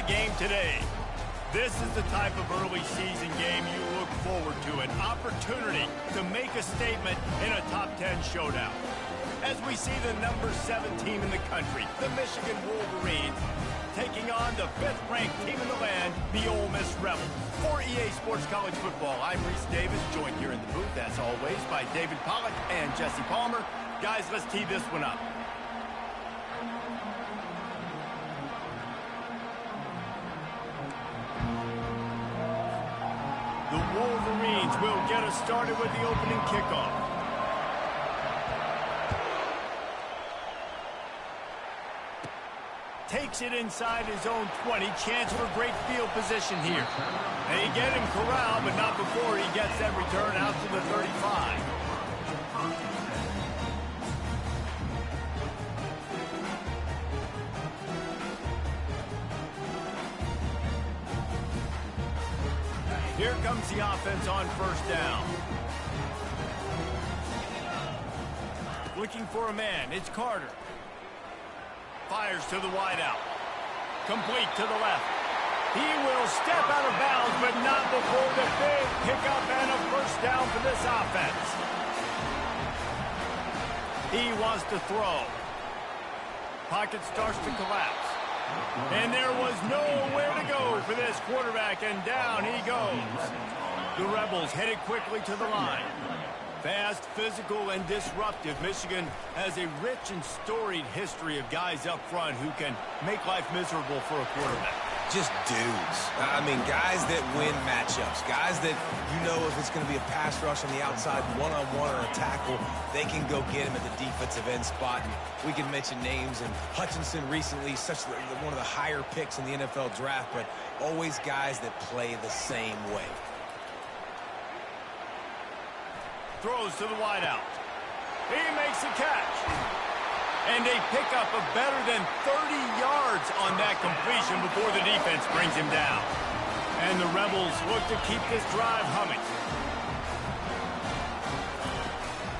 game today. This is the type of early season game you look forward to, an opportunity to make a statement in a top 10 showdown. As we see the number 7 team in the country, the Michigan Wolverines, taking on the 5th-ranked team in the land, the Ole Miss Rebels. For EA Sports College Football, I'm Reese Davis, joined here in the booth, as always, by David Pollack and Jesse Palmer. Guys, let's tee this one up. The Wolverines will get us started with the opening kickoff. Takes it inside his own 20. Chance for great field position here. They get him corralled, but not before he gets that return out to the 35. Here comes the offense on first down. Looking for a man. It's Carter. Fires to the wideout. Complete to the left. He will step out of bounds, but not before the big pickup and a first down for this offense. He wants to throw. Pocket starts to collapse. And there was nowhere to go for this quarterback, and down he goes. The Rebels headed quickly to the line. Fast, physical, and disruptive. Michigan has a rich and storied history of guys up front who can make life miserable for a quarterback. Just dudes. I mean, guys that win matchups. Guys that, you know, if it's going to be a pass rush on the outside, one-on-one or a tackle, they can go get him at the defensive end spot. And we can mention names. And Hutchinson recently, one of the higher picks in the NFL draft, but always guys that play the same way. Throws to the wideout. He makes a catch. And they pick up a better than 30 yards on that completion before the defense brings him down. And the Rebels look to keep this drive humming.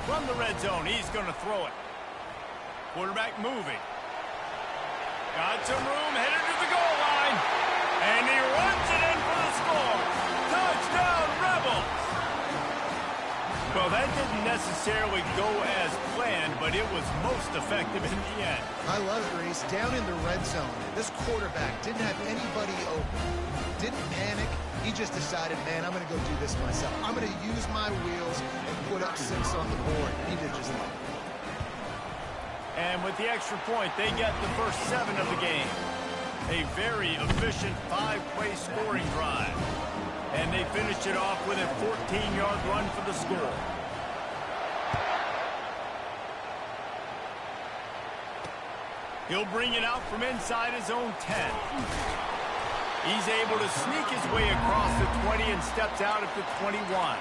From the red zone, he's going to throw it. Quarterback moving. Got some room, headed to the goal line. And he runs it in for the score. Touchdown, Rebels! Well, that didn't necessarily go as planned, but it was most effective in the end. I love it, Reese. Down in the red zone, this quarterback didn't have anybody open. Didn't panic. He just decided, man, I'm going to go do this myself. I'm going to use my wheels and put up 6 on the board. And he did just like it. And with the extra point, they get the first 7 of the game. A very efficient 5-play scoring drive. And they finished it off with a 14-yard run for the score. He'll bring it out from inside his own 10. He's able to sneak his way across the 20 and steps out at the 21.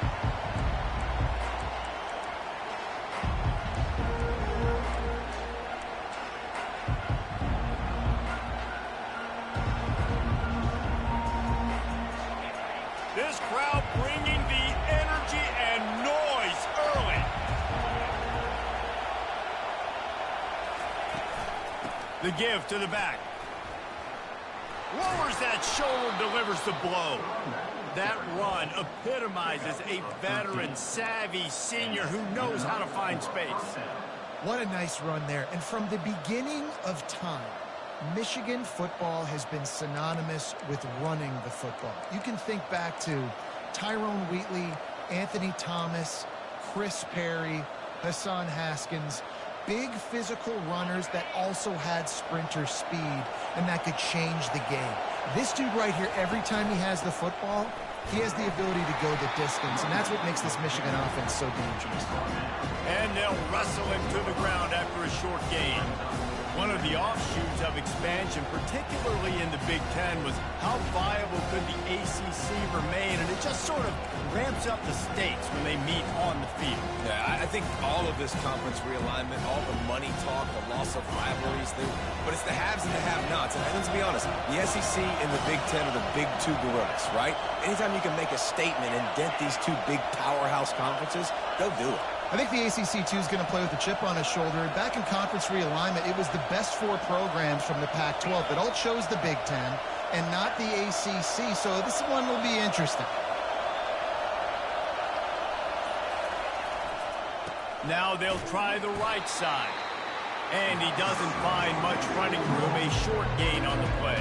This crowd bringing the energy and noise early. The give to the back. Lowers that shoulder, delivers the blow. That run epitomizes a veteran, savvy senior who knows how to find space. What a nice run there. And from the beginning of time, Michigan football has been synonymous with running the football. You can think back to Tyrone Wheatley, Anthony Thomas, Chris Perry, Hassan Haskins. Big physical runners that also had sprinter speed and that could change the game. This dude right here, every time he has the football, he has the ability to go the distance, and that's what makes this Michigan offense so dangerous. And they'll wrestle him to the ground after a short gain. One of the offshoots of expansion, particularly in the Big Ten, was how viable could the ACC remain, and it just sort of ramps up the stakes when they meet on the field. Yeah, I think all of this conference realignment, all the money talk, the loss of rivalries, but it's the haves and the have-nots. And let's be honest, the SEC and the Big Ten are the big 2 gorillas, right? Anytime you can make a statement and dent these 2 big powerhouse conferences, go do it. I think the ACC, too, is going to play with a chip on his shoulder. Back in conference realignment, it was the best 4 programs from the Pac-12 that all chose the Big Ten, and not the ACC, so this one will be interesting. Now they'll try the right side. And he doesn't find much running room, a short gain on the play.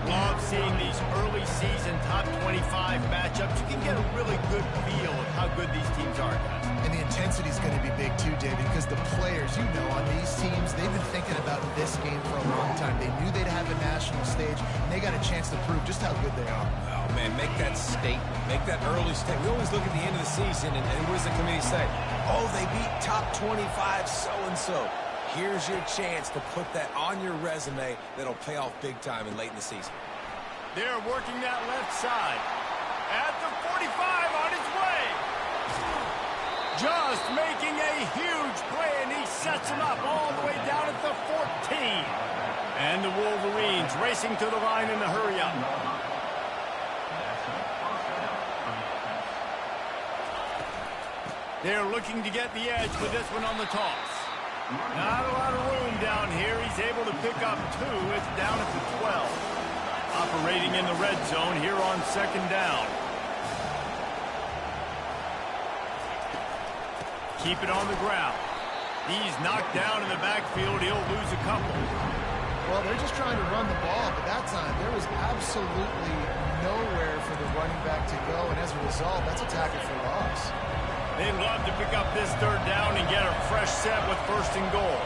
Love seeing these early season top 25 matchups. You can get a really good feel of how good these teams are. And the intensity is going to be big too, David, because the players, you know, on these teams, they've been thinking about this game for a long time. They knew they'd have a national stage, and they got a chance to prove just how good they are. Oh, man, make that statement. Make that early statement. We always look at the end of the season, and what does the committee say? Oh, they beat top 25 so-and-so. Here's your chance to put that on your resume that'll pay off big time and late in the season. They're working that left side. At the 45 on his way. Just making a huge play, and he sets him up all the way down at the 14. And the Wolverines racing to the line in the hurry up. They're looking to get the edge with this one on the toss. Not a lot of room down here. He's able to pick up 2. It's down at the 12. Operating in the red zone here on second down. Keep it on the ground. He's knocked down in the backfield. He'll lose a couple. Well, they're just trying to run the ball, but that time there was absolutely nowhere for the running back to go, and as a result, that's a tackle for loss. They'd love to pick up this third down and get a fresh set with first and goal.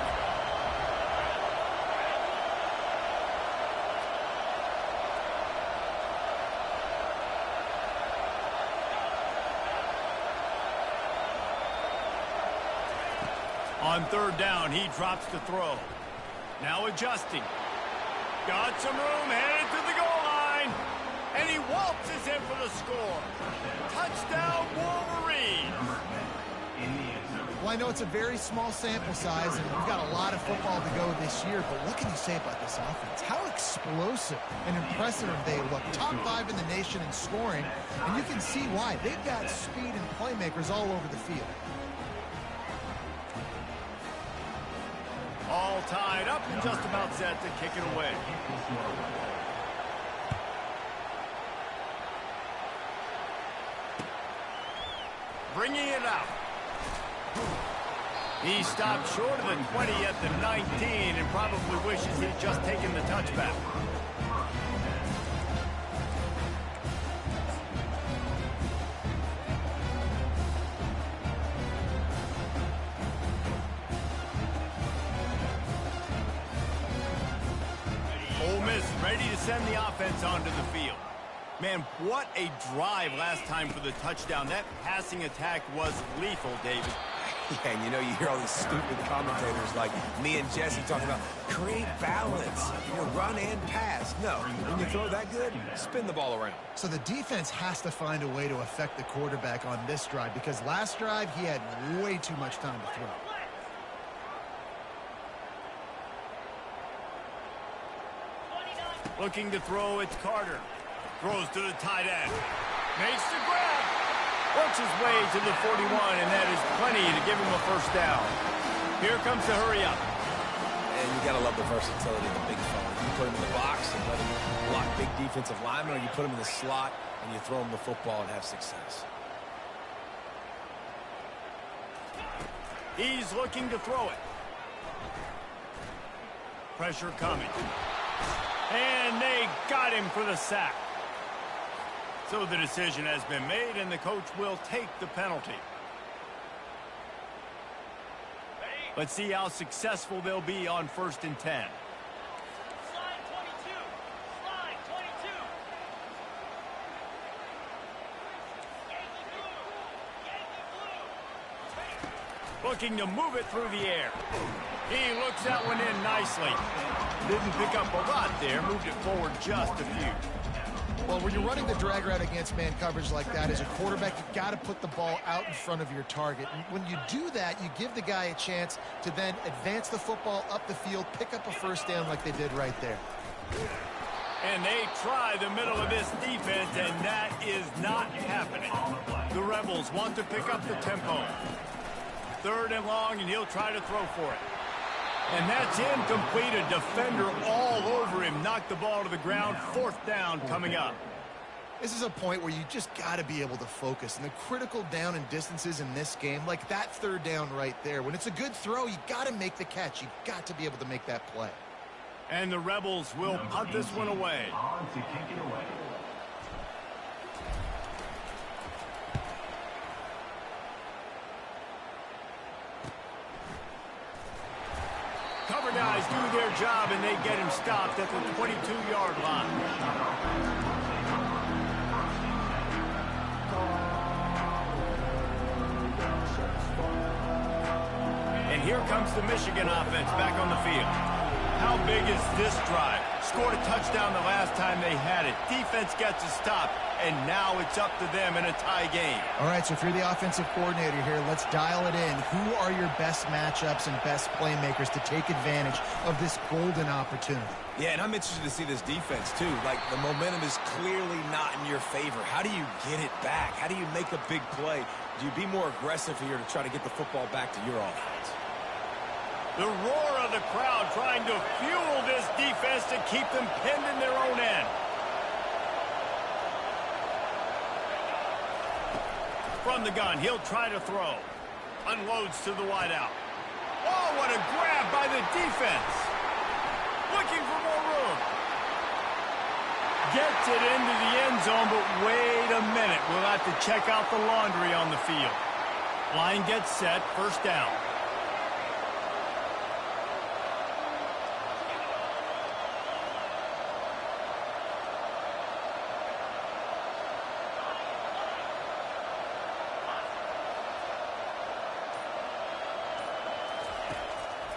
On third down, he drops the throw. Now adjusting. Got some room, headed to the goal line. And he waltzes in for the score. Touchdown, Wolverines. Well, I know it's a very small sample size, and we've got a lot of football to go this year, but what can you say about this offense? How explosive and impressive they look. Top 5 in the nation in scoring, and you can see why. They've got speed and playmakers all over the field. All tied up and just about set to kick it away. Bringing it out. He stopped short of the 20 at the 19 and probably wishes he'd just taken the touchback. Ole Miss ready to send the offense onto the field. Man, what a drive last time for the touchdown. That passing attack was lethal, David. Yeah, and you know, you hear all these stupid commentators like me and Jesse talking about create balance, run and pass. No, when you throw that good, spin the ball around. So the defense has to find a way to affect the quarterback on this drive, because last drive he had way too much time to throw. Looking to throw, it's Carter. Throws to the tight end. Makes the grab. Works his way to the 41, and that is plenty to give him a first down. Here comes the hurry up. And you got to love the versatility of the big fella. You put him in the box and let him block big defensive linemen, or you put him in the slot and you throw him the football and have success. He's looking to throw it. Pressure coming. And they got him for the sack. So the decision has been made, and the coach will take the penalty. Let's see how successful they'll be on 1st and 10. Slide 22. Slide 22. Yankee blue. Looking to move it through the air. He looks that one in nicely. Didn't pick up a lot there. Moved it forward just a few. Well, when you're running the drag route against man coverage like that, as a quarterback, you've got to put the ball out in front of your target. And when you do that, you give the guy a chance to then advance the football up the field, pick up a first down like they did right there. And they try the middle of this defense, and that is not happening. The Rebels want to pick up the tempo. 3rd and long, and he'll try to throw for it. And that's incomplete. A defender all over him. Knocked the ball to the ground. 4th down coming up. This is a point where you just got to be able to focus. And the critical down and distances in this game, like that 3rd down right there, when it's a good throw, you got to make the catch. You've got to be able to make that play. And the Rebels will punt this one away. On to kick it away. Cover guys do their job, and they get him stopped at the 22-yard line. And here comes the Michigan offense back on the field. How big is this drive? Scored a touchdown the last time they had it. Defense gets a stop, and now it's up to them in a tie game. All right, so if you're the offensive coordinator here, let's dial it in. Who are your best matchups and best playmakers to take advantage of this golden opportunity? Yeah, and I'm interested to see this defense, too. Like, the momentum is clearly not in your favor. How do you get it back? How do you make a big play? Do you be more aggressive here to try to get the football back to your offense? The roar of the crowd trying to fuel this defense to keep them pinned in their own end. From the gun, he'll try to throw. Unloads to the wideout. Oh, what a grab by the defense. Looking for more room. Gets it into the end zone, but wait a minute. We'll have to check out the laundry on the field. Line gets set, 1st down.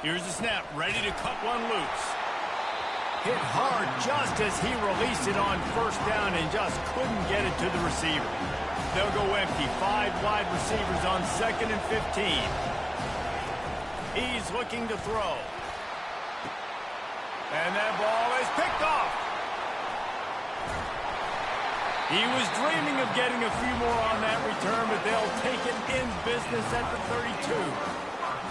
Here's the snap, ready to cut one loose. Hit hard just as he released it on 1st down and just couldn't get it to the receiver. They'll go empty. 5 wide receivers on 2nd and 15. He's looking to throw. And that ball is picked off. He was dreaming of getting a few more on that return, but they'll take it in business at the 32.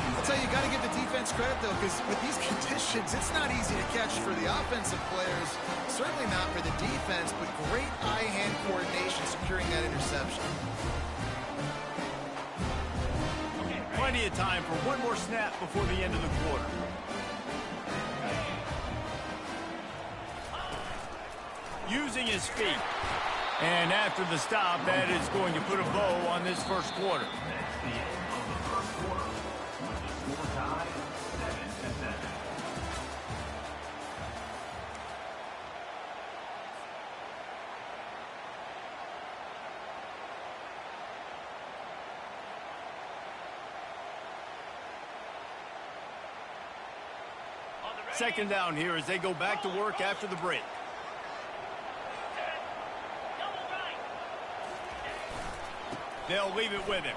I'll tell you, you got to give the defense credit, though, because with these conditions, it's not easy to catch for the offensive players. Certainly not for the defense, but great eye-hand coordination securing that interception. Plenty of time for one more snap before the end of the quarter. Using his feet. And after the stop, that is going to put a bow on this 1st quarter. Second down here as they go back to work after the break. They'll leave it with him.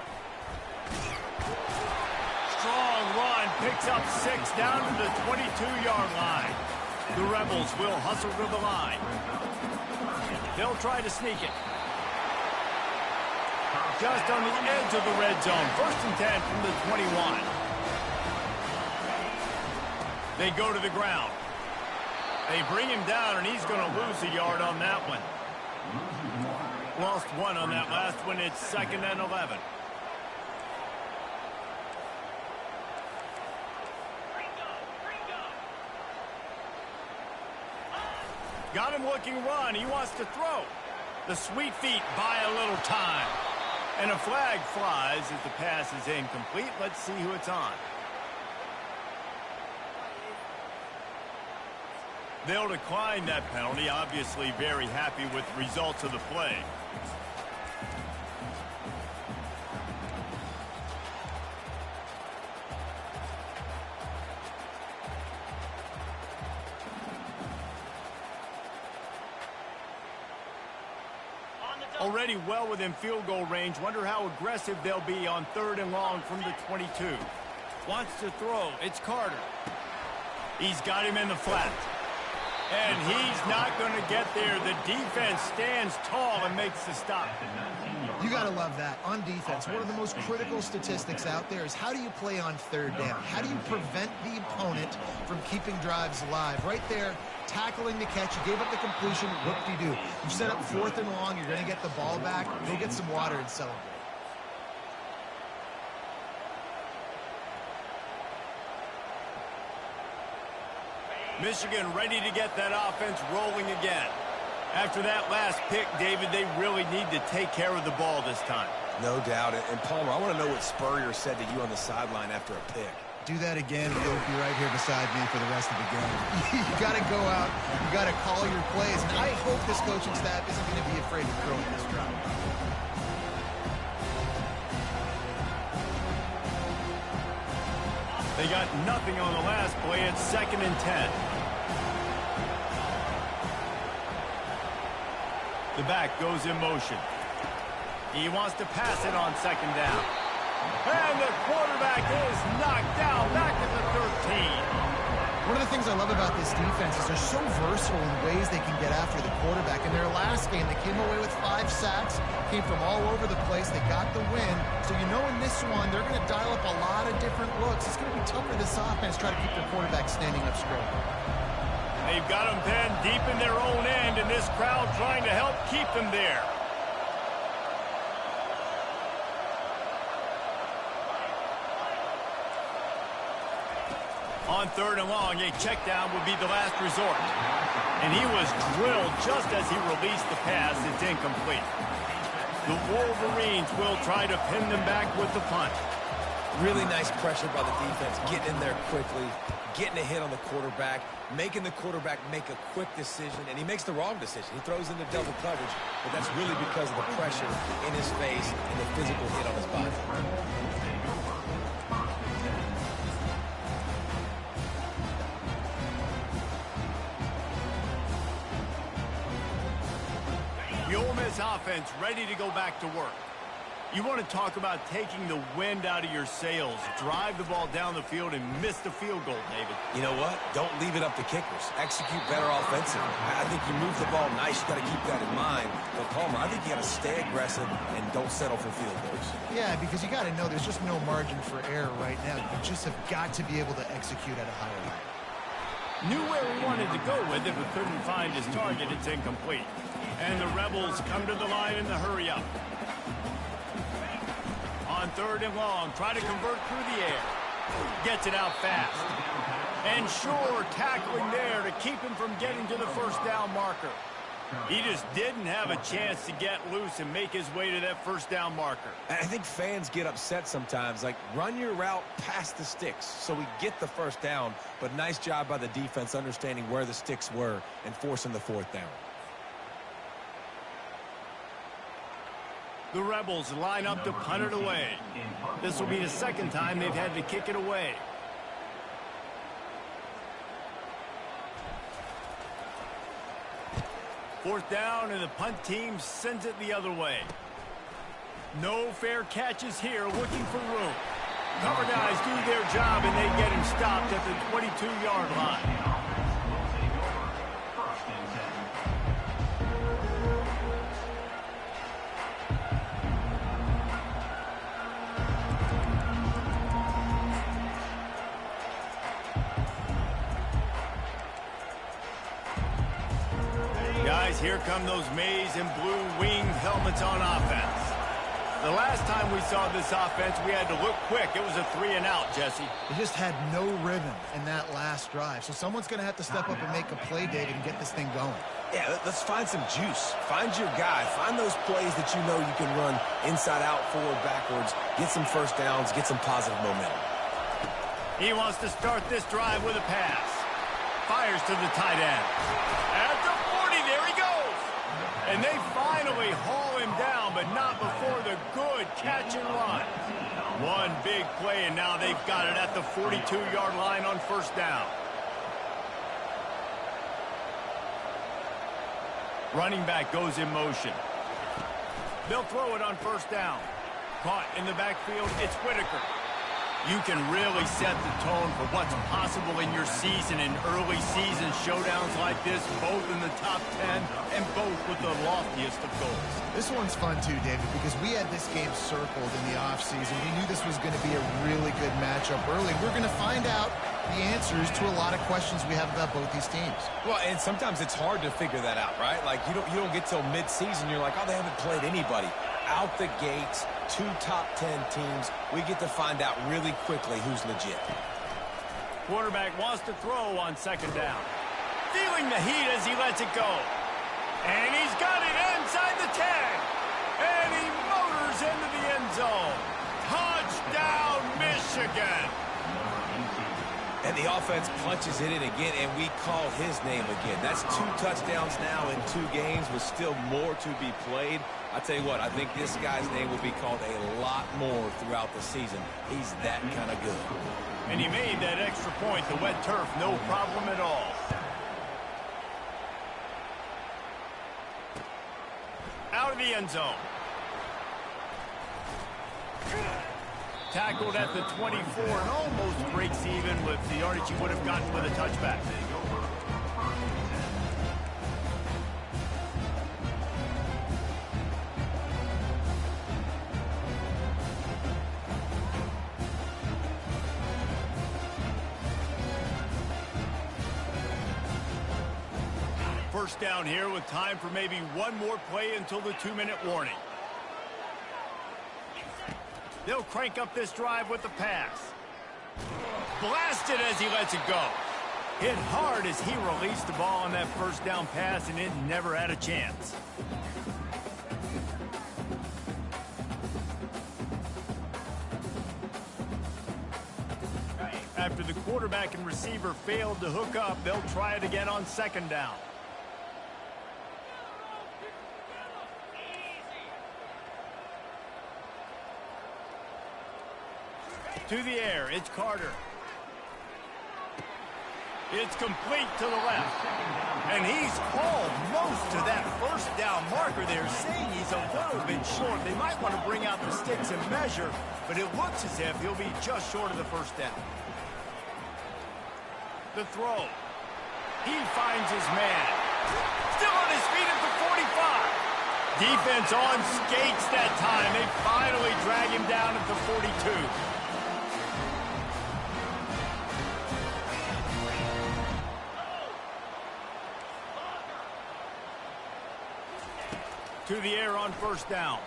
Strong run, picks up 6 down to the 22-yard line. The Rebels will hustle to the line. They'll try to sneak it. Just on the edge of the red zone. 1st and 10 from the 21. They go to the ground. They bring him down, and he's going to lose a yard on that one. Lost 1 on that last one. It's 2nd and 11. Got him looking run. He wants to throw. The sweet feet buy a little time. And a flag flies as the pass is incomplete. Let's see who it's on. They'll decline that penalty. Obviously very happy with the results of the play. Already well within field goal range. Wonder how aggressive they'll be on 3rd and long from the 22. Wants to throw. It's Carter. He's got him in the flat. And he's not going to get there. The defense stands tall and makes the stop. You got to love that. On defense, one of the most critical statistics out there is how do you play on third down? How do you prevent the opponent from keeping drives alive? Right there, tackling the catch. You gave up the completion. Whoop-de-doo. You set up 4th and long. You're going to get the ball back. Go get some water and celebrate. Michigan ready to get that offense rolling again. After that last pick, David, they really need to take care of the ball this time. No doubt. And Palmer, I want to know what Spurrier said to you on the sideline after a pick. Do that again, and you'll be right here beside me for the rest of the game. You got to go out. You got to call your plays. And I hope this coaching staff isn't going to be afraid to throw in this drive. They got nothing on the last play. It's 2nd and 10. The back goes in motion. He wants to pass it on 2nd down. And the quarterback is knocked down back at the 13. One of the things I love about this defense is they're so versatile in ways they can get after the quarterback. In their last game, they came away with 5 sacks, came from all over the place. They got the win. So you know in this one, they're going to dial up a lot of different looks. It's going to be tough for this offense to try to keep their quarterback standing up straight. They've got them pinned deep in their own end, and this crowd trying to help keep them there. On 3rd and long, a check down would be the last resort. And he was drilled just as he released the pass. It's incomplete. The Wolverines will try to pin them back with the punt. Really nice pressure by the defense, getting in there quickly, getting a hit on the quarterback, making the quarterback make a quick decision, and he makes the wrong decision. He throws into double coverage, but that's really because of the pressure in his face and the physical hit on his body. The Ole Miss offense ready to go back to work. You want to talk about taking the wind out of your sails. Drive the ball down the field and miss the field goal, David. You know what? Don't leave it up to kickers. Execute better offensively. I think you move the ball nice. You got to keep that in mind. But, Palmer, I think you got to stay aggressive and don't settle for field goals. Yeah, because you got to know there's just no margin for error right now. You just have got to be able to execute at a higher level. Knew where he wanted to go with it, but couldn't find his target. It's incomplete. And the Rebels come to the line in the hurry-up. On 3rd and long, try to convert through the air. Gets it out fast. And sure, tackling there to keep him from getting to the 1st down marker. He just didn't have a chance to get loose and make his way to that 1st down marker. I think fans get upset sometimes. Like, run your route past the sticks so we get the 1st down. But nice job by the defense understanding where the sticks were and forcing the 4th down. The Rebels line up to punt it away. This will be the 2nd time they've had to kick it away. Fourth down, and the punt team sends it the other way. No fair catches here, looking for room. Cover guys do their job, and they get him stopped at the 22-yard line. Guys, here come those maize and blue winged helmets on offense. The last time we saw this offense, we had to look quick. It was a 3 and out, Jesse. They just had no rhythm in that last drive. So someone's going to have to step up and make a play, David, and get this thing going. Yeah, let's find some juice. Find your guy. Find those plays that you know you can run inside out, forward, backwards. Get some 1st downs. Get some positive momentum. He wants to start this drive with a pass. Fires to the tight end. At the 40, there he goes. And they finally haul him down, but not before the good catch and run. One big play, and now they've got it at the 42-yard line on 1st down. Running back goes in motion. They'll throw it on 1st down. Caught in the backfield, it's Whitaker. You can really set the tone for what's possible in your season in early season showdowns like this, both in the top 10 and both with the loftiest of goals. This one's fun too, David, because we had this game circled in the offseason. We knew this was going to be a really good matchup early. We're going to find out the answers to a lot of questions we have about both these teams. Well, and sometimes it's hard to figure that out, right? Like, you don't get till mid-season, you're like, oh, they haven't played anybody. Out the gates, 2 top 10 teams, we get to find out really quickly who's legit. Quarterback wants to throw on second down. Feeling the heat as he lets it go. And he's got it inside the 10. And he motors into the end zone. Touchdown, Michigan. And the offense punches it in again, and we call his name again. That's 2 touchdowns now in 2 games with still more to be played. I tell you what, I think this guy's name will be called a lot more throughout the season. He's that kind of good. And he made that extra point, the wet turf, no problem at all. Out of the end zone. Tackled at the 24 and almost breaks even with the yardage he would have gotten with a touchback. First down here with time for maybe one more play until the 2-minute warning. They'll crank up this drive with the pass. Blasted as he lets it go. Hit hard as he released the ball on that first down pass, and it never had a chance. After the quarterback and receiver failed to hook up, they'll try it again on second down. To the air, it's Carter. It's complete to the left. And he's called most to that first down marker there, saying he's a little bit short. They might want to bring out the sticks and measure, but it looks as if he'll be just short of the first down. The throw. He finds his man. Still on his feet at the 45. Defense on skates that time. They finally drag him down at the 42. To the air on first down.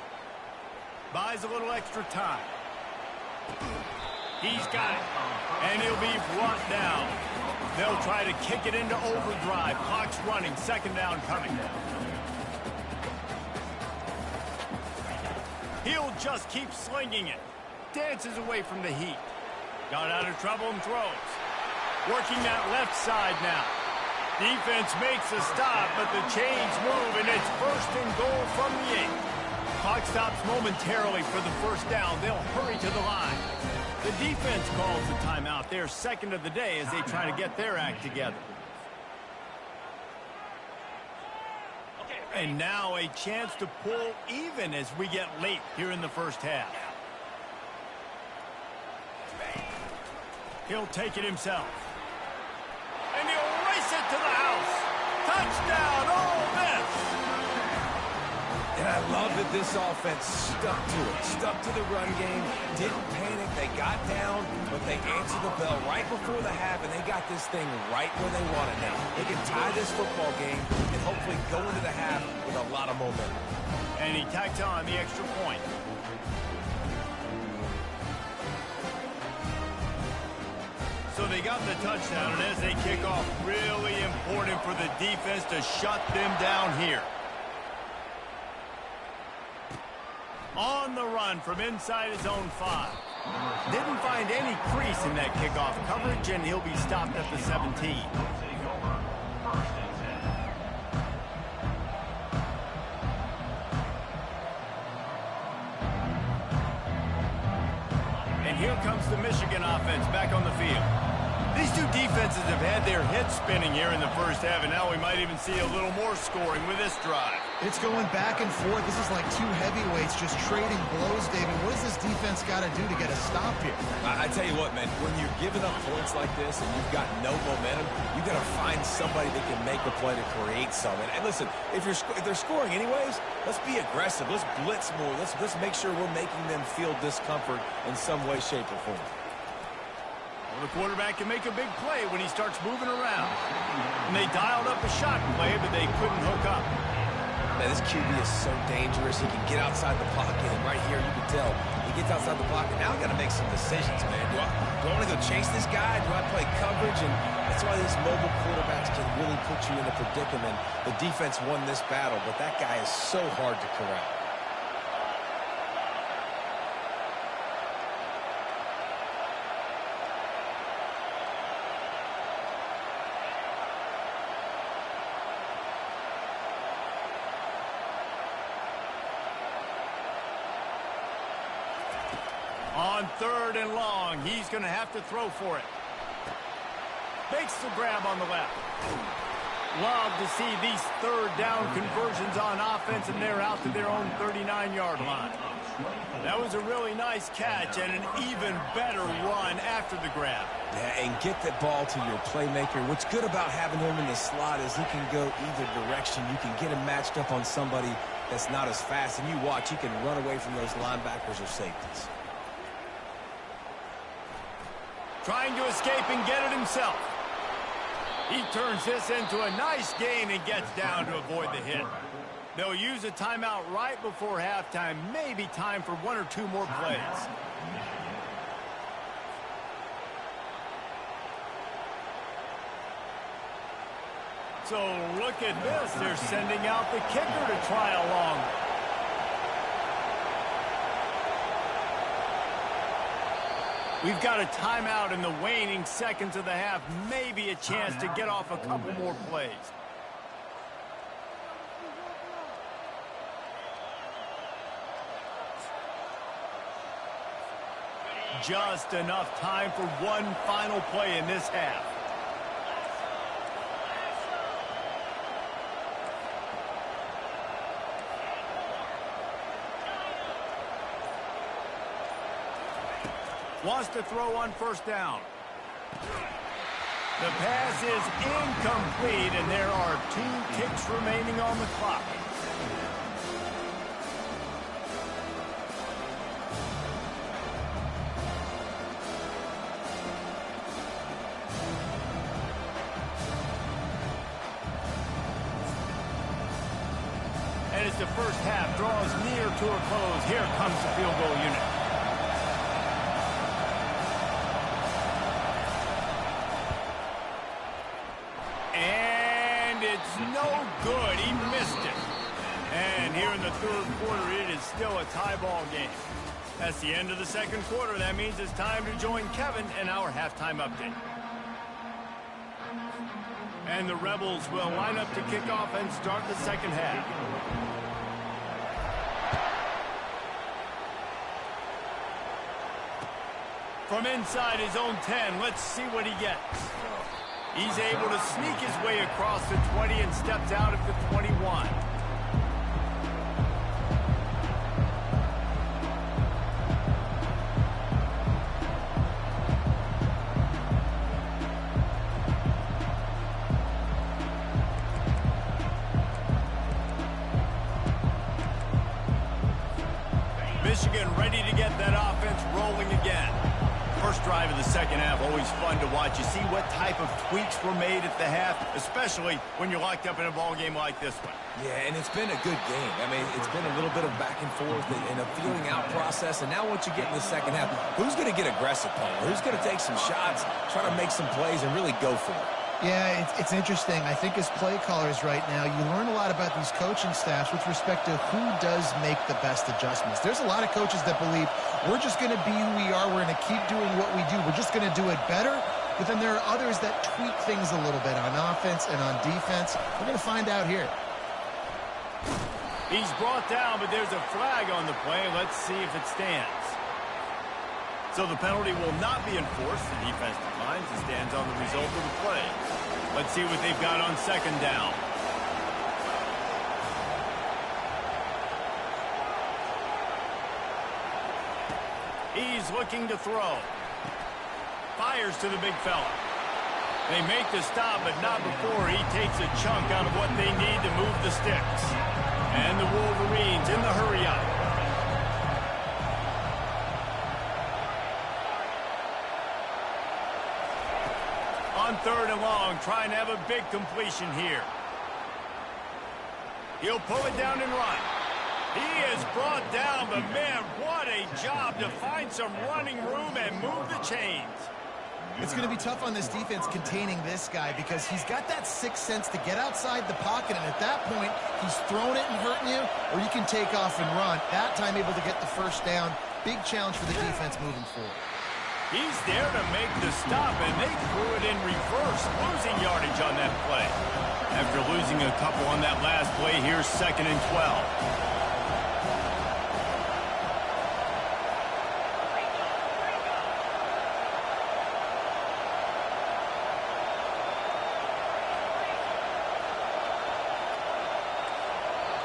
Buys a little extra time. He's got it. And he'll be brought down. They'll try to kick it into overdrive. Clock's running. Second down coming. He'll just keep slinging it. Dances away from the heat. Got out of trouble and throws. Working that left side now. Defense makes a stop, but the chains move, and it's first and goal from the 8. Clock stops momentarily for the first down. They'll hurry to the line. The defense calls the timeout. They're second of the day as they try to get their act together. And now a chance to pull even as we get late here in the first half. He'll take it himself. And he'll race it to the house. Touchdown, Ole Miss. And I love that this offense stuck to it. Stuck to the run game. Didn't panic. They got down, but they answered the bell right before the half, and they got this thing right where they want it now. They can tie this football game and hopefully go into the half with a lot of momentum. And he tacked on the extra point. So they got the touchdown, and as they kick off, really important for the defense to shut them down here. On the run from inside his own 5. Didn't find any crease in that kickoff coverage, and he'll be stopped at the 17. And here comes the Michigan offense back on the field. These two defenses have had their heads spinning here in the first half, and now we might even see a little more scoring with this drive. It's going back and forth. This is like two heavyweights just trading blows, David. What does this defense got to do to get a stop here? I tell you what, man, when you're giving up points like this and you've got no momentum, you got to find somebody that can make a play to create something. And listen, if they're scoring anyways, let's be aggressive. Let's blitz more. Let's make sure we're making them feel discomfort in some way, shape, or form. Well, the quarterback can make a big play when he starts moving around. And they dialed up a shot play, but they couldn't hook up. Man, this QB is so dangerous. He can get outside the pocket, and right here you can tell he gets outside the pocket. Now I got to make some decisions, man. Do I want to go chase this guy? Do I play coverage? And that's why these mobile quarterbacks can really put you in a predicament. The defense won this battle, but that guy is so hard to corral. On 3rd and long, he's going to have to throw for it. Makes the grab on the left. Love to see these 3rd down conversions on offense, and they're out to their own 39-yard line. That was a really nice catch and an even better run after the grab. Yeah, and get that ball to your playmaker. What's good about having him in the slot is he can go either direction. You can get him matched up on somebody that's not as fast, and you watch, he can run away from those linebackers or safeties. Trying to escape and get it himself. He turns this into a nice gain and gets down to avoid the hit. They'll use a timeout right before halftime. Maybe time for 1 or 2 more plays. So look at this. They're sending out the kicker to try a long one. We've got a timeout in the waning seconds of the half. Maybe a chance to get off a couple more plays. Just enough time for one final play in this half. Wants to throw on 1st down. The pass is incomplete, and there are 2 kicks remaining on the clock. And as the first half draws near to a close, here comes the field goal unit. It's no good. He missed it. And here in the 3rd quarter, it is still a tie ball game. That's the end of the 2nd quarter. That means it's time to join Kevin in our halftime update. And the Rebels will line up to kick off and start the 2nd half. From inside his own 10, let's see what he gets. He's able to sneak his way across the 20 and steps out at the 21. Michigan ready to get that offense rolling again. First drive of the 2nd half, always fun to watch. You see what type of tweaks were made at the half, especially when you're locked up in a ball game like this one. Yeah, and it's been a good game. I mean, it's been a little bit of back and forth and a feeling out process. And now once you get in the 2nd half, who's going to get aggressive, Paul? Who's going to take some shots, try to make some plays, and really go for it? Yeah, it's interesting. I think as play callers right now, you learn a lot about these coaching staffs with respect to who does make the best adjustments. There's a lot of coaches that believe we're just going to be who we are. We're going to keep doing what we do. We're just going to do it better. But then there are others that tweak things a little bit on offense and on defense. We're going to find out here. He's brought down, but there's a flag on the play. Let's see if it stands. So the penalty will not be enforced. The defense declines and stands on the result of the play. Let's see what they've got on second down. He's looking to throw. Fires to the big fella. They make the stop, but not before he takes a chunk out of what they need to move the sticks. And the Wolverines in the hurry-up. On third and long, trying to have a big completion here. He'll pull it down and run. He is brought down, but man, what a job to find some running room and move the chains. It's going to be tough on this defense containing this guy because he's got that sixth sense to get outside the pocket, and at that point, he's throwing it and hurting you, or you can take off and run. That time able to get the first down. Big challenge for the defense moving forward. He's there to make the stop, and they threw it in reverse, losing yardage on that play. After losing a couple on that last play, here's 2nd and 12.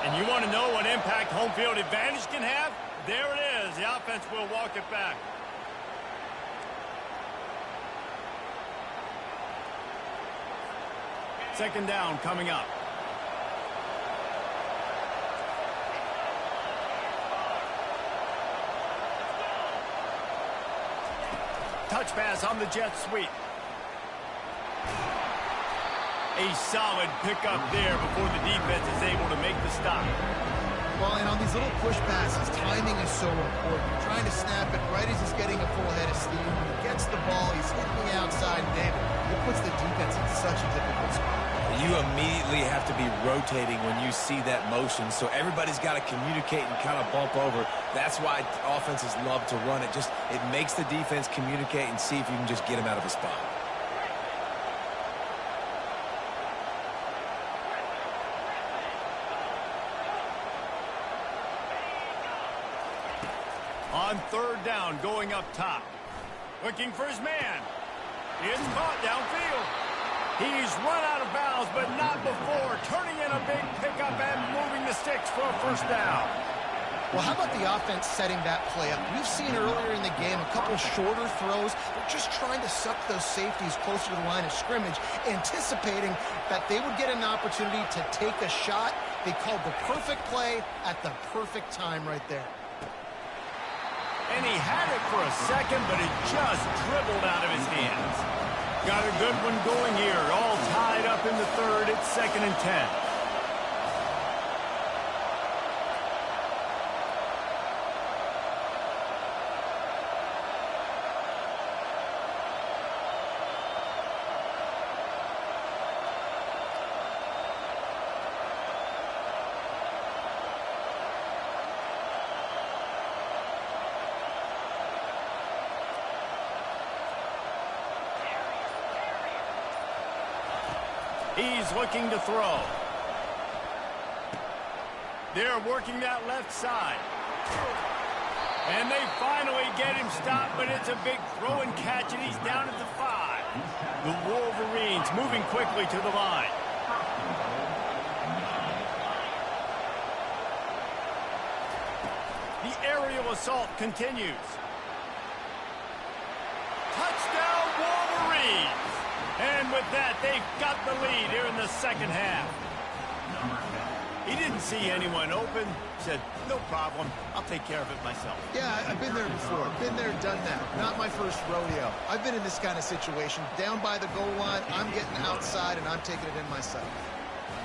And you want to know what impact home field advantage can have? There it is. The offense will walk it back. Second down coming up. Touch pass on the jet sweep. A solid pickup there before the defense is able to make the stop. Well, and on these little push passes, timing is so important. You're trying to snap it right as he's getting a full head of steam. When he gets the ball, he's hitting the outside, David. It puts the defense in such a difficult spot. You immediately have to be rotating when you see that motion, so everybody's got to communicate and kind of bump over. That's why offenses love to run it. It makes the defense communicate and see if you can just get him out of a spot. On third down, going up top. Looking for his man. It's caught downfield. He's run out of bounds, but not before. Turning in a big pickup and moving the sticks for a first down. Well, how about the offense setting that play up? We've seen earlier in the game a couple shorter throws. They're just trying to suck those safeties closer to the line of scrimmage, anticipating that they would get an opportunity to take a shot. They called the perfect play at the perfect time right there. And he had it for a second, but it just dribbled out of his hands. Got a good one going here. All tied up in the third. It's 2nd and 10. He's looking to throw. They're working that left side. And they finally get him stopped, but it's a big throw and catch, and he's down at the 5. The Wolverines moving quickly to the line. The aerial assault continues. Touchdown, Wolverines! And with that, they've got the lead here in the second half. He didn't see anyone open. Said, no problem. I'll take care of it myself. Yeah, I've been there before. Been there, done that. Not my first rodeo. I've been in this kind of situation. Down by the goal line, I'm getting outside, and I'm taking it in myself.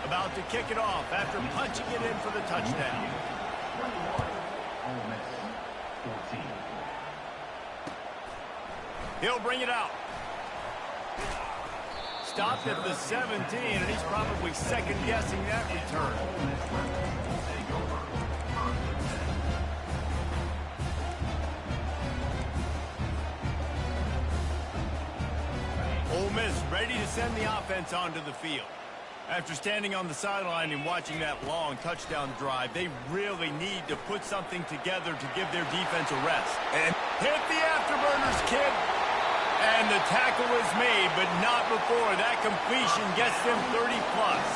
About to kick it off after punching it in for the touchdown. He'll bring it out. Stopped at the 17, and he's probably second-guessing that return. Ole Miss ready to send the offense onto the field. After standing on the sideline and watching that long touchdown drive, they really need to put something together to give their defense a rest. And Hit the afterburners, kid. And the tackle is made, but not before that completion gets them 30-plus.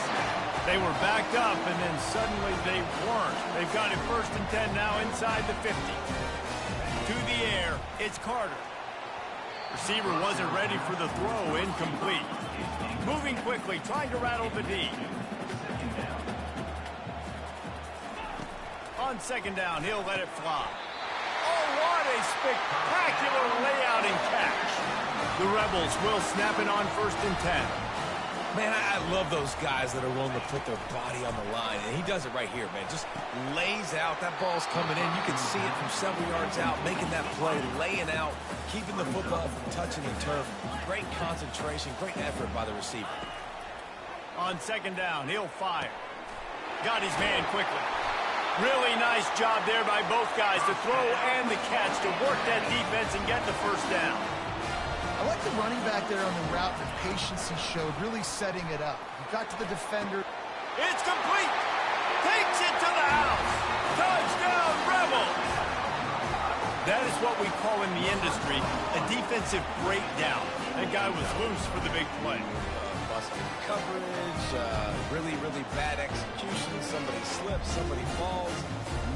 They were backed up, and then suddenly they weren't. They've got it 1st and 10 now inside the 50. To the air, it's Carter. Receiver wasn't ready for the throw, incomplete. Moving quickly, trying to rattle the D. On 2nd down, he'll let it fly. Oh, what a spectacular layout and catch. The Rebels will snap it on 1st and 10. Man, I love those guys that are willing to put their body on the line, and he does it right here, man. Just lays out. That ball's coming in. You can see it from several yards out, making that play, laying out, keeping the football from touching the turf. Great concentration, great effort by the receiver. On 2nd down, he'll fire. Got his man quickly. Really nice job there by both guys, the throw and the catch, to work that defense and get the 1st down. I like the running back there on the route and the patience he showed, really setting it up. He got to the defender. It's complete. Takes it to the house. Touchdown, Rebels. That is what we call in the industry a defensive breakdown. That guy was loose for the big play. Busted coverage, really bad execution. Somebody slips, somebody falls.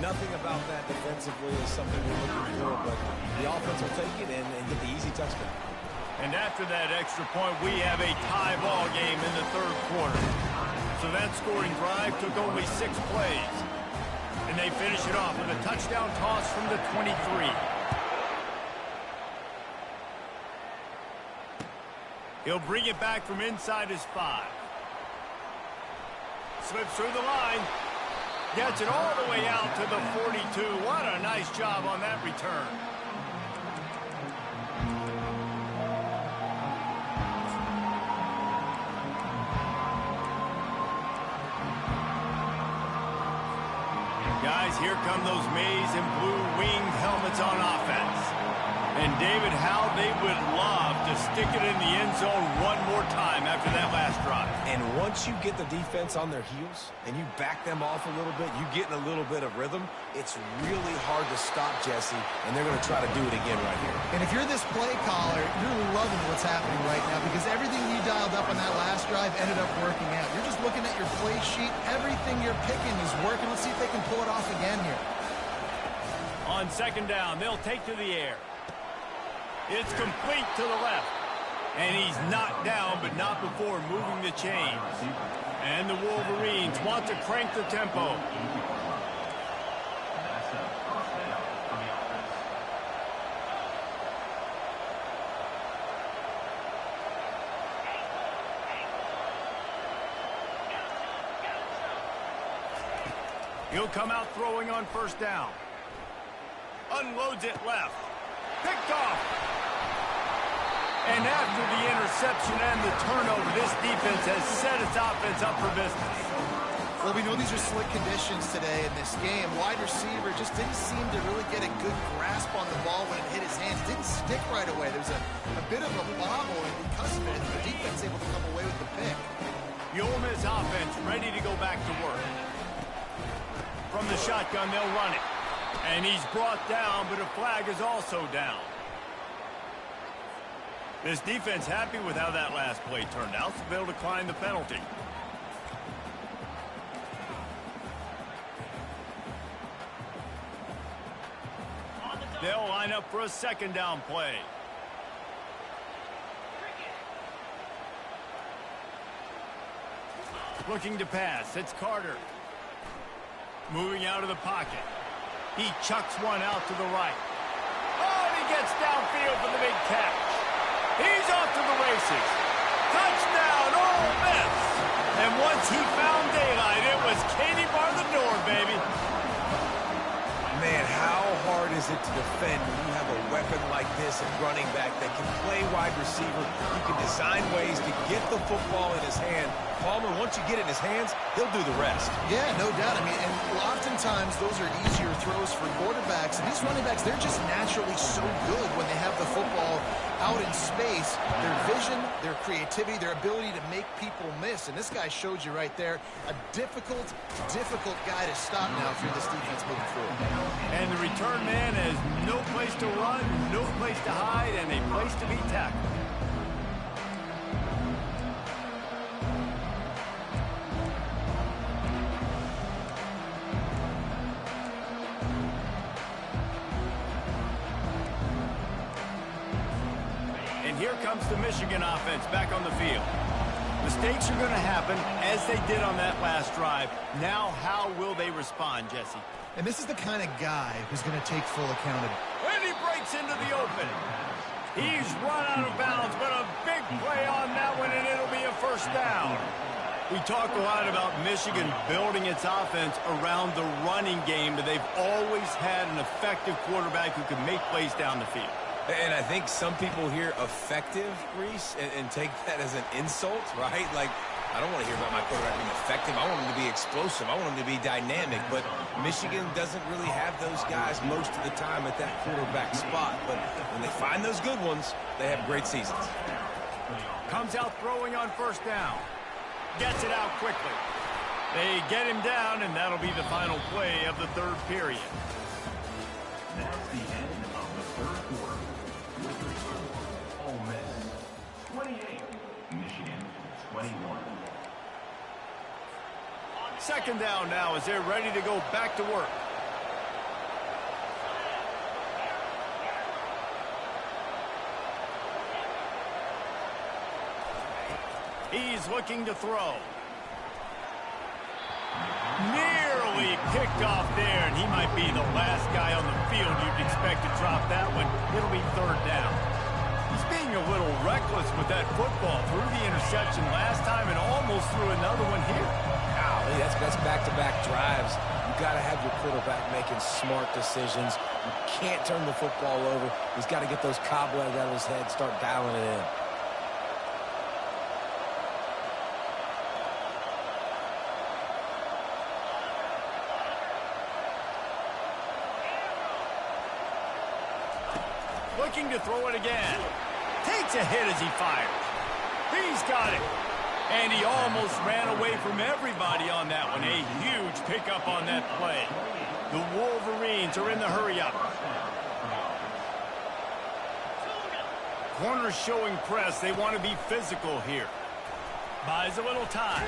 Nothing about that defensively is something we're looking for, but the offense will take it and get the easy touchdown. And after that extra point, we have a tie ball game in the 3rd quarter. So that scoring drive took only 6 plays. And they finish it off with a touchdown toss from the 23. He'll bring it back from inside his 5. Slips through the line. Gets it all the way out to the 42. What a nice job on that return. Guys, here come those maize and blue winged helmets on offense. And David, how they would love to stick it in the end zone one more time after that last drive. And once you get the defense on their heels and you back them off a little bit, you get in a little bit of rhythm, it's really hard to stop Jesse, and they're going to try to do it again right here. And if you're this play caller, you're loving what's happening right now because everything you dialed up on that last drive ended up working out. You're just looking at your play sheet. Everything you're picking is working. Let's see if they can pull it off again here. On 2nd down, they'll take to the air. It's complete to the left. And he's knocked down, but not before moving the chains. And the Wolverines want to crank the tempo. He'll come out throwing on 1st down. Unloads it left. Picked off. And after the interception and the turnover, this defense has set its offense up for business. Well, we know these are slick conditions today in this game. Wide receiver just didn't seem to really get a good grasp on the ball when it hit his hands. Didn't stick right away. There was a bit of a bobble, and because of it, the defense able to come away with the pick. The Ole Miss offense ready to go back to work. From the shotgun, they'll run it. And he's brought down, but a flag is also down. This defense happy with how that last play turned out, so they'll decline the penalty. They'll line up for a 2nd down play. Looking to pass, it's Carter. Moving out of the pocket. He chucks one out to the right. Oh, and he gets downfield for the big catch. He's off to the races. Touchdown, Ole Miss. And once he found daylight, it was Katie bar the door, baby. Man, how hard is it to defend when you have a weapon like this at running back that can play wide receiver? You can design ways to get the football in his hand. Palmer, once you get it in his hands, he'll do the rest. Yeah, no doubt. I mean, and oftentimes times those are easier throws for quarterbacks. And these running backs, they're just naturally so good when they have the football out in space. Their vision, their creativity, their ability to make people miss. And this guy showed you right there, a difficult guy to stop now for this defense moving forward. And the return man has no place to run, no place to hide, and a place to be tackled. And here comes the Michigan offense back on the field. Mistakes are going to happen, as they did on that last drive. Now, how will they respond, Jesse? And this is the kind of guy who's going to take full accountability. And he breaks into the open. He's run out of bounds, but a big play on that one, and it'll be a first down. We talk a lot about Michigan building its offense around the running game, but they've always had an effective quarterback who can make plays down the field. And I think some people hear effective, Reese, and take that as an insult, right? Like, I don't want to hear about my quarterback being effective. I want him to be explosive. I want him to be dynamic. But Michigan doesn't really have those guys most of the time at that quarterback spot. But when they find those good ones, they have great seasons. Comes out throwing on first down. Gets it out quickly. They get him down, and that'll be the final play of the third period. That's the end of the third quarter. With the score, Ole Miss 28, Michigan 21. Second down now as they're ready to go back to work. He's looking to throw. Nearly picked off there, and he might be the last guy on the field you'd expect to drop that one. It'll be third down. He's being a little reckless with that football. Threw the interception last time and almost threw another one here. Golly, that's back-to-back drives. You got to have your quarterback making smart decisions. You can't turn the football over. He's got to get those cobwebs out of his head, start dialing it in. Looking to throw it again. Takes a hit as he fires. He's got it. And he almost ran away from everybody on that one. A huge pickup on that play. The Wolverines are in the hurry-up. Corners showing press. They want to be physical here. Buys a little time.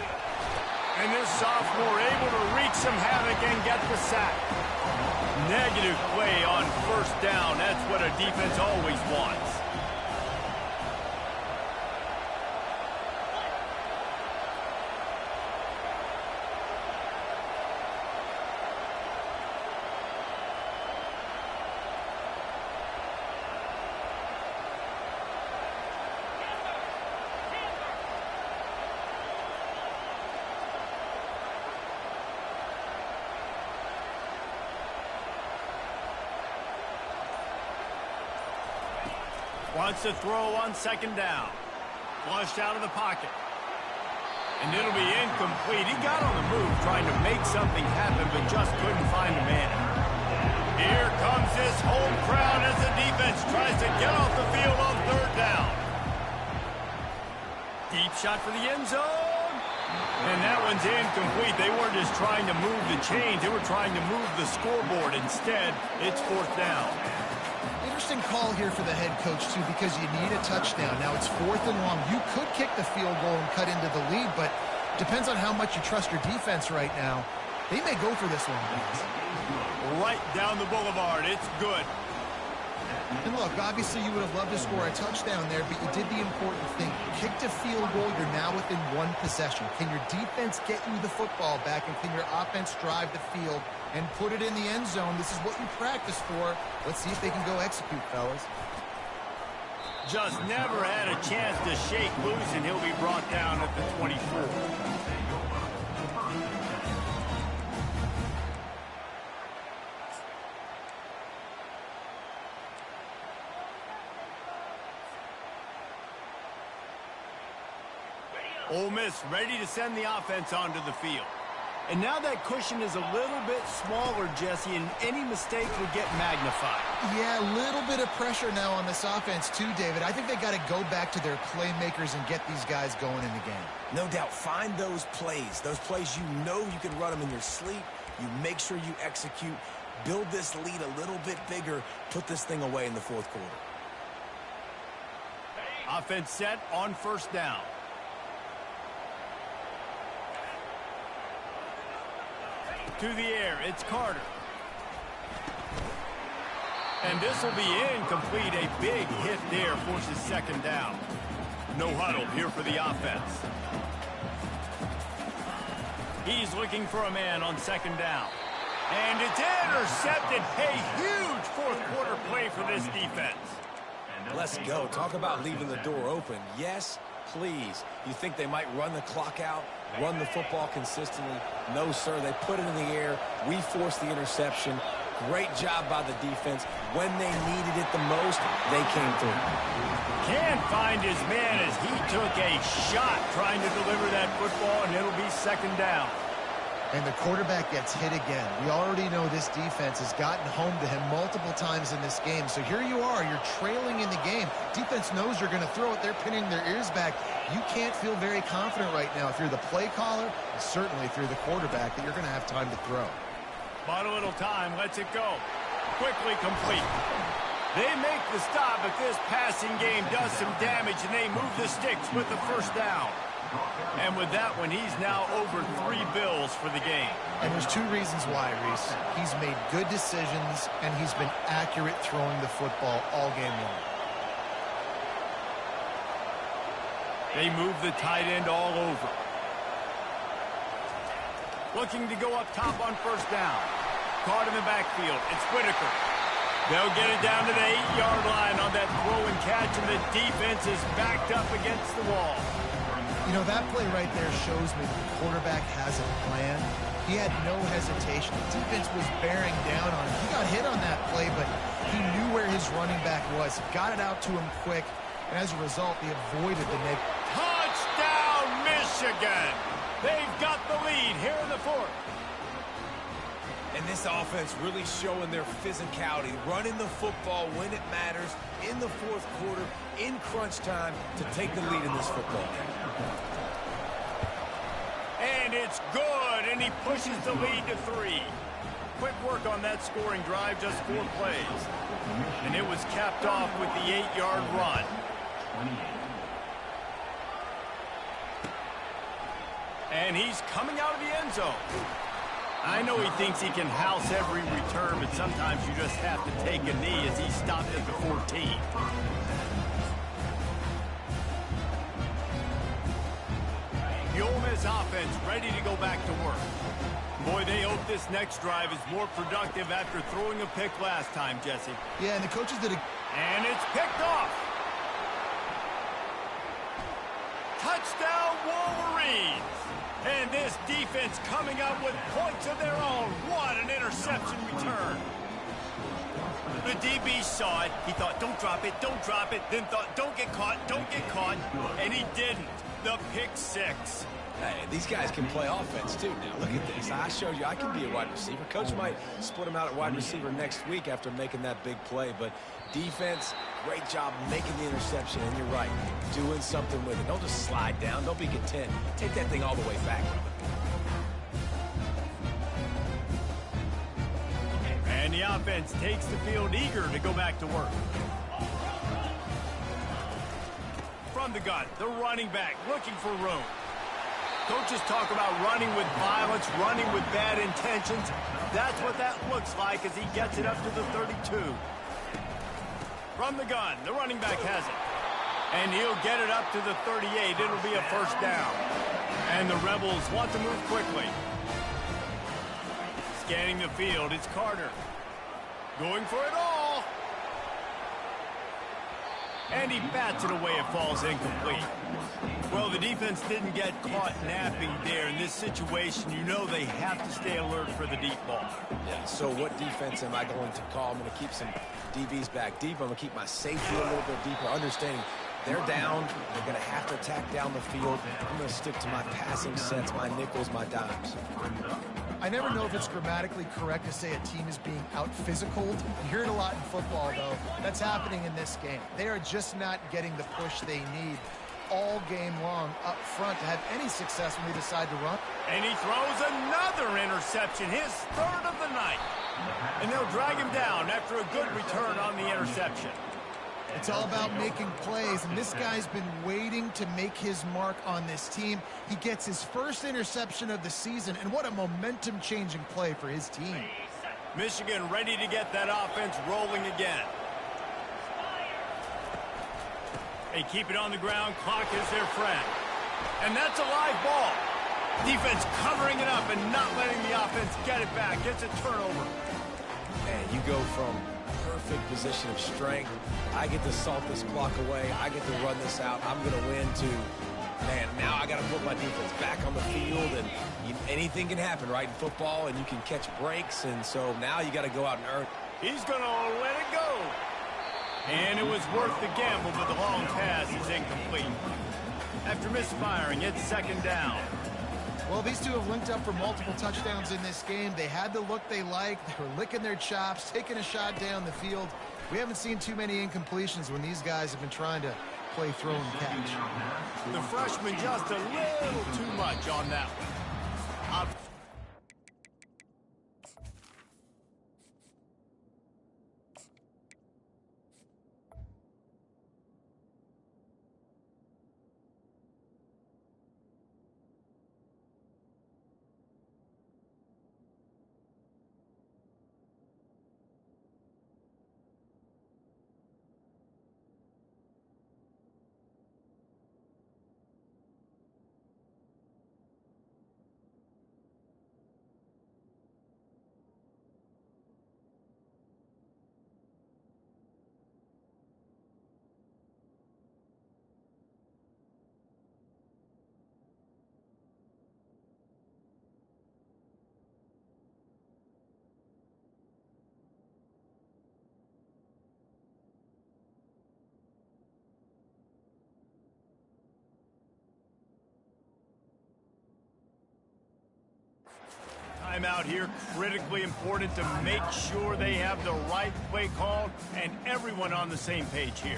And this sophomore able to wreak some havoc and get the sack. Negative play on first down. That's what a defense always wants. Wants to throw on second down. Flushed out of the pocket. And it'll be incomplete. He got on the move trying to make something happen, but just couldn't find the man. Here comes this home crowd as the defense tries to get off the field on third down. Deep shot for the end zone. And that one's incomplete. They weren't just trying to move the chains. They were trying to move the scoreboard. Instead, it's fourth down. Interesting call here for the head coach, too, because you need a touchdown. Now it's fourth and long. You could kick the field goal and cut into the lead, but depends on how much you trust your defense right now. They may go for this one. Right down the boulevard. It's good. And look, obviously you would have loved to score a touchdown there, but you did the important thing. Kicked a field goal, you're now within one possession. Can your defense get you the football back, and can your offense drive the field and put it in the end zone? This is what you practice for. Let's see if they can go execute, fellas. Just never had a chance to shake loose, and he'll be brought down at the 24. Ole Miss ready to send the offense onto the field. And now that cushion is a little bit smaller, Jesse, and any mistake would get magnified. Yeah, a little bit of pressure now on this offense too, David. I think they got to go back to their playmakers and get these guys going in the game. No doubt, find those plays you know you can run them in your sleep. You make sure you execute, build this lead a little bit bigger, put this thing away in the fourth quarter. Offense set on first down. To the air, it's Carter. And this will be incomplete. A big hit there forces second down. No huddle here for the offense. He's looking for a man on second down. And it's intercepted. A huge fourth quarter play for this defense. Let's go. Talk about leaving the door open. Yes, please. You think they might run the clock out, run the football consistently? No, sir. They put it in the air. We forced the interception. Great job by the defense. When they needed it the most, they came through. Can't find his man as he took a shot trying to deliver that football, and it'll be second down. And the quarterback gets hit again. We already know this defense has gotten home to him multiple times in this game. So here you are, you're trailing in the game. Defense knows you're going to throw it. They're pinning their ears back. You can't feel very confident right now if you're the play caller, and certainly if you're the quarterback, that you're going to have time to throw. Bought a little time, lets it go. Quickly complete. They make the stop, but this passing game does some damage, and they move the sticks with the first down. And with that one, he's now over 3 bills for the game. And there's 2 reasons why, Reese. He's made good decisions, and he's been accurate throwing the football all game long. They move the tight end all over. Looking to go up top on first down. Caught in the backfield. It's Whitaker. They'll get it down to the 8-yard line on that throw and catch, and the defense is backed up against the wall. You know, that play right there shows me the quarterback has a plan. He had no hesitation. The defense was bearing down on him. He got hit on that play, but he knew where his running back was. Got it out to him quick, and as a result, he avoided the negative. Touchdown, Michigan! They've got the lead here in the fourth. And this offense really showing their physicality, running the football when it matters, in the fourth quarter, in crunch time, to take the lead in this football game. And it's good, and he pushes the lead to 3. Quick work on that scoring drive, just 4 plays. And it was capped off with the 8-yard run. And he's coming out of the end zone. I know he thinks he can house every return, but sometimes you just have to take a knee as he stopped at the 14. The Ole Miss offense ready to go back to work. Boy, they hope this next drive is more productive after throwing a pick last time, Jesse. Yeah, and the coaches did a... And it's picked off. Touchdown, Wolverines. And this defense coming up with points of their own. What an interception return. The DB saw it. He thought, don't drop it, don't drop it. Then thought, don't get caught, don't get caught. And he didn't. The pick 6. Hey, these guys can play offense, too. Now, look at this. I showed you I can be a wide receiver. Coach might split him out at wide receiver next week after making that big play. But defense, great job making the interception. And you're right, doing something with it. Don't just slide down. Don't be content. Take that thing all the way back. And the offense takes the field eager to go back to work. From the gun, the running back looking for room. Coaches talk about running with violence, running with bad intentions. That's what that looks like as he gets it up to the 32. From the gun, the running back has it. And he'll get it up to the 38. It'll be a first down. And the Rebels want to move quickly. Scanning the field, it's Carter. Going for it all. And he bats it away. It falls incomplete. Well, the defense didn't get caught napping there. In this situation, you know they have to stay alert for the deep ball. Yeah, so what defense am I going to call? I'm going to keep some DBs back deep. I'm going to keep my safety a little bit deeper, understanding They're down. They're going to have to attack down the field. I'm going to stick to my passing sets, my nickels, my dimes. I never know if it's grammatically correct to say a team is being out-physicaled. You hear it a lot in football, though. That's happening in this game. They are just not getting the push they need all game long up front to have any success when they decide to run. And he throws another interception, his third of the night. And they'll drag him down after a good return on the interception. It's all about making plays, and this guy's been waiting to make his mark on this team. He gets his first interception of the season, and what a momentum-changing play for his team. Michigan ready to get that offense rolling again. They keep it on the ground. Clock is their friend. And that's a live ball. Defense covering it up and not letting the offense get it back. Gets a turnover. And you go from perfect position of strength. I get to salt this clock away. I get to run this out. I'm going to win to, man, now I got to put my defense back on the field. And anything can happen, right, in football, and you can catch breaks. And so now you got to go out and earn. He's going to let it go. And it was worth the gamble, but the long pass is incomplete. After misfiring, it's second down. Well, these two have linked up for multiple touchdowns in this game. They had the look they liked. They were licking their chops, taking a shot down the field. We haven't seen too many incompletions when these guys have been trying to play throw and catch. The freshman just a little too much on that one. Timeout here, critically important to make sure they have the right play call and everyone on the same page here.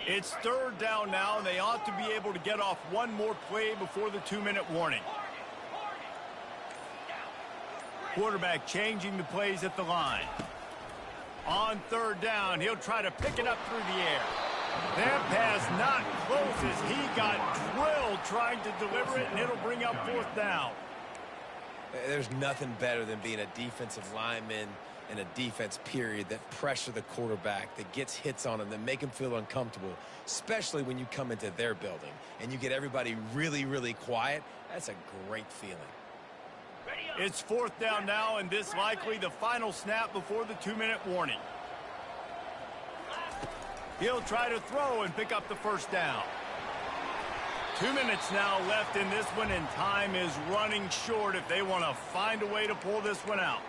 It's third down now, and they ought to be able to get off one more play before the 2-minute warning. Quarterback changing the plays at the line. On third down, he'll try to pick it up through the air. That pass not close as he got drilled trying to deliver it, and it'll bring up fourth down. There's nothing better than being a defensive lineman in a defense period that pressure the quarterback, that gets hits on him, that make him feel uncomfortable, especially when you come into their building and you get everybody really, really quiet. That's a great feeling. It's fourth down now, and this likely the final snap before the 2-minute warning. He'll try to throw and pick up the first down. 2 minutes now left in this one, and time is running short if they want to find a way to pull this one out.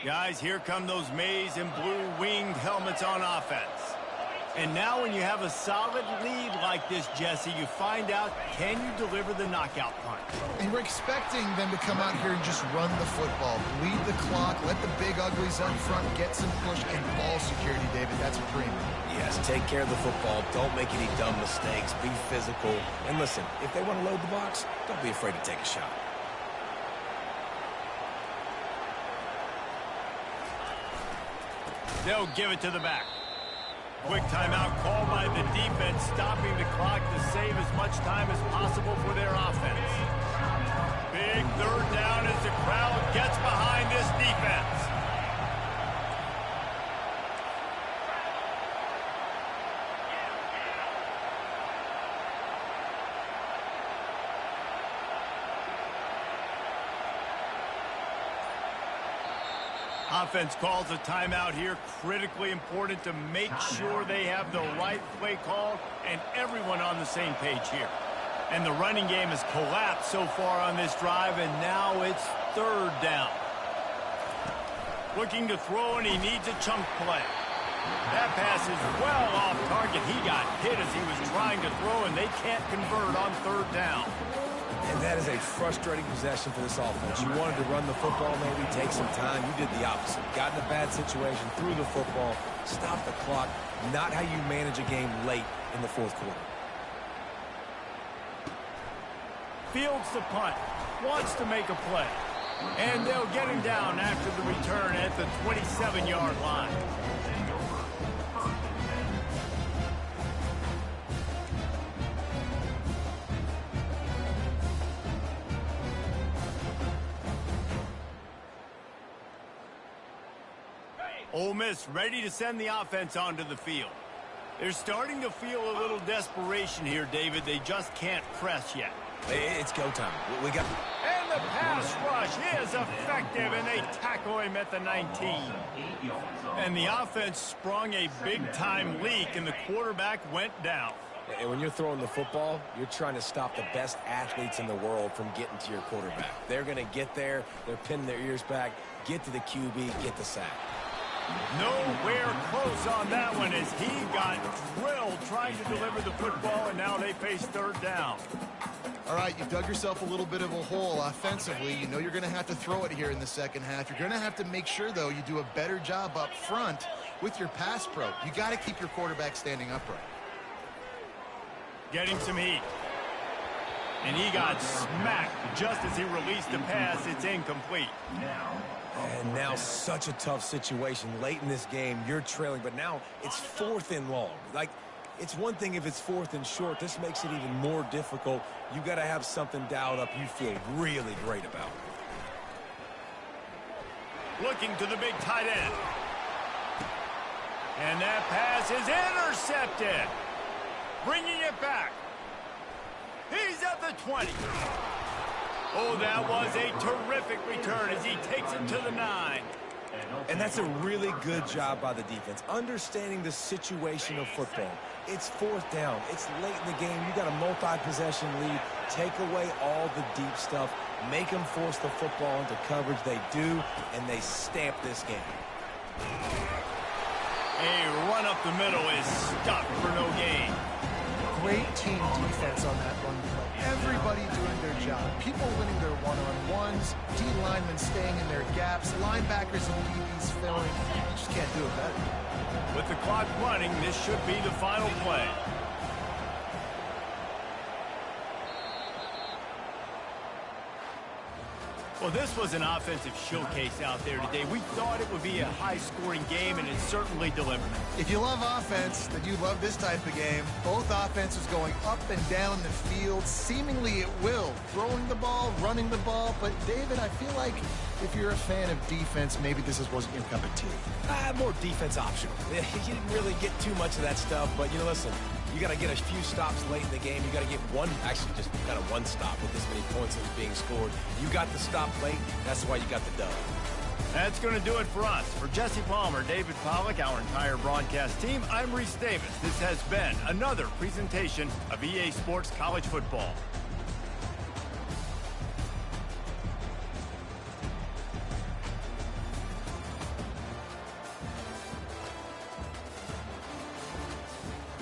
Guys, here come those maize and blue winged helmets on offense. And now when you have a solid lead like this, Jesse, you find out, can you deliver the knockout punch? And we're expecting them to come out here and just run the football, bleed the clock, let the big uglies up front get some push and ball security, David. That's a premium. Yes, take care of the football. Don't make any dumb mistakes. Be physical. And listen, if they want to load the box, don't be afraid to take a shot. They'll give it to the back. Quick timeout called by the defense, stopping the clock to save as much time as possible for their offense. Big third down as the crowd gets behind this defense. Offense calls a timeout here. Critically important to make sure they have the right play call and everyone on the same page here. And the running game has collapsed so far on this drive, and now it's third down. Looking to throw, and he needs a chunk play. That pass is well off target. He got hit as he was trying to throw, and they can't convert on third down. And that is a frustrating possession for this offense. You wanted to run the football, maybe take some time. You did the opposite. Got in a bad situation, threw the football, stopped the clock. Not how you manage a game late in the fourth quarter. Fields the punt. Wants to make a play. And they'll get him down after the return at the 27-yard line. Ole Miss ready to send the offense onto the field. They're starting to feel a little desperation here, David. They just can't press yet. It's go time. We got... And the pass rush is effective, and they tackle him at the 19. And the offense sprung a big-time leak, and the quarterback went down. And when you're throwing the football, you're trying to stop the best athletes in the world from getting to your quarterback. They're going to get there. They're pinning their ears back, get to the QB, get the sack. Nowhere close on that one as he got drilled trying to deliver the football, and now they face third down. All right, you dug yourself a little bit of a hole offensively. You know you're going to have to throw it here in the second half. You're going to have to make sure, though, you do a better job up front with your pass pro. You got to keep your quarterback standing upright. Getting some heat. And he got smacked just as he released the pass. It's incomplete. And now such a tough situation. Late in this game, you're trailing, but now it's fourth and long. Like, it's one thing if it's fourth and short. This makes it even more difficult. You got to have something dialed up you feel really great about. Looking to the big tight end. And that pass is intercepted. Bringing it back. He's at the 20. Oh, that was a terrific return as he takes it to the 9. And that's a really good job by the defense, understanding the situation of football. It's fourth down. It's late in the game. You got a multi-possession lead. Take away all the deep stuff. Make them force the football into coverage. They do, and they stamp this game. A run up the middle is stopped for no gain. Great team defense on that run play. Everybody doing their job. People winning their one-on-ones, D linemen staying in their gaps, linebackers and DBs filling. You just can't do it better. With the clock running, this should be the final play. Well, this was an offensive showcase out there today. We thought it would be a high-scoring game, and it certainly delivered. If you love offense, then you love this type of game. Both offenses going up and down the field, seemingly at will. Throwing the ball, running the ball. But, David, I feel like if you're a fan of defense, maybe this wasn't your cup of tea. More defense optional. You didn't really get too much of that stuff, but, you know, listen, you got to get a few stops late in the game. You got to get one, actually just kind of one stop with this many points that was being scored. You got the stop late. That's why you got the dub. That's going to do it for us. For Jesse Palmer, David Pollack, our entire broadcast team, I'm Reese Davis. This has been another presentation of EA Sports College Football.